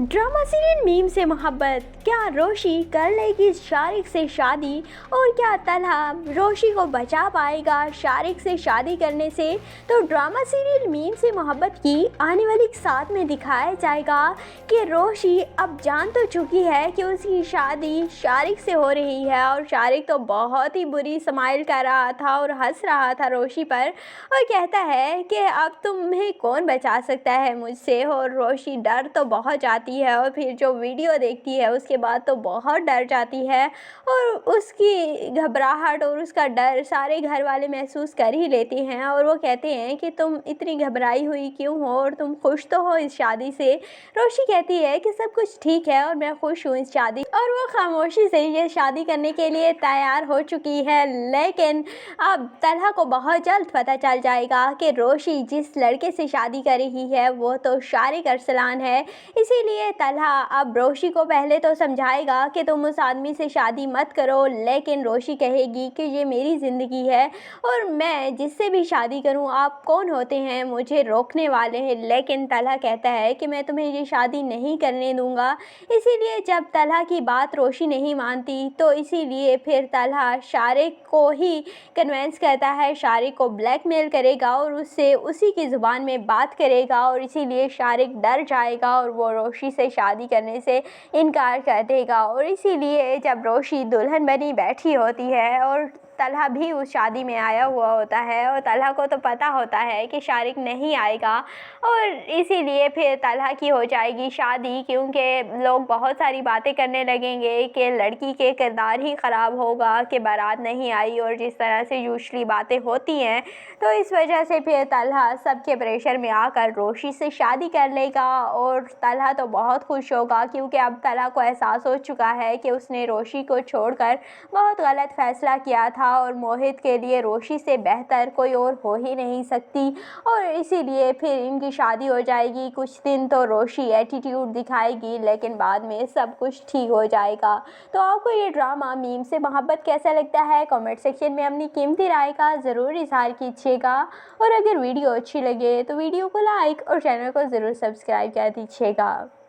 Drama serial meme से मोहब्बत, क्या रोशी कर लेगी शारिक से शादी और क्या तलहा रोशी को बचा पाएगा शारिक से शादी करने से। तो ड्रामा सीरियल मीम से मोहब्बत की आने वाली साथ में दिखाया जाएगा कि रोशी अब जान तो चुकी है कि उसकी शादी शारिक से हो रही है और शारिक तो बहुत ही बुरी स्माइल कर रहा था और हंस रहा था रोशी पर और कहता है कि अब तुम्हें कौन बचा सकता है मुझसे। और रोशी डर तो बहुत जाती है और फिर जो वीडियो देखती है उसके बाद तो बहुत डर जाती है और उसकी घबराहट और उसका डर सारे घर वाले महसूस कर ही लेते हैं और वो कहते हैं कि तुम इतनी घबराई हुई क्यों हो और तुम खुश तो हो इस शादी से। रोशी कहती है कि सब कुछ ठीक है और मैं खुश हूँ इस शादी, और वो खामोशी से ये शादी करने के लिए तैयार हो चुकी है। लेकिन अब तलहा को बहुत जल्द पता चल जाएगा कि रोशी जिस लड़के से शादी कर रही है वो तो शारिक अरसलान है। इसीलिए तलहा अब रोशी को पहले तो समझाएगा कि तुम उस आदमी से शादी मत करो, लेकिन रोशी कहेगी कि ये मेरी ज़िंदगी है और मैं जिससे भी शादी करूं आप कौन होते हैं मुझे रोकने वाले हैं। लेकिन तलहा कहता है कि मैं तुम्हें ये शादी नहीं करने दूंगा। इसीलिए जब तलहा की बात रोशी नहीं मानती तो इसीलिए फिर तलहा शारिक को ही कन्वेंस करता है, शारिक को ब्लैकमेल करेगा और उससे उसी की ज़ुबान में बात करेगा और इसीलिए शारिक डर जाएगा और वो रोशी से शादी करने से इनकार कर देगा। और इसीलिए जब रोशी दुल्हन बनी बैठी होती है और तलहा भी उस शादी में आया हुआ होता है और तलहा को तो पता होता है कि शारिक नहीं आएगा और इसीलिए फिर तलहा की हो जाएगी शादी, क्योंकि लोग बहुत सारी बातें करने लगेंगे कि लड़की के किरदार ही ख़राब होगा कि बारात नहीं आई और जिस तरह से यूजुअली बातें होती हैं। तो इस वजह से फिर तलहा सबके प्रेशर में आकर रोशी से शादी कर लेगा और तलहा तो बहुत खुश होगा क्योंकि अब तलहा को एहसास हो चुका है कि उसने रोशी को छोड़कर बहुत गलत फैसला किया था और मोहित के लिए रोशी से बेहतर कोई और हो ही नहीं सकती। और इसीलिए फिर इनकी शादी हो जाएगी। कुछ दिन तो रोशी एटीट्यूड दिखाएगी लेकिन बाद में सब कुछ ठीक हो जाएगा। तो आपको ये ड्रामा मीम से मोहब्बत कैसा लगता है कमेंट सेक्शन में अपनी कीमती राय का ज़रूर इजहार कीजिएगा और अगर वीडियो अच्छी लगे तो वीडियो को लाइक और चैनल को ज़रूर सब्सक्राइब कर दीजिएगा।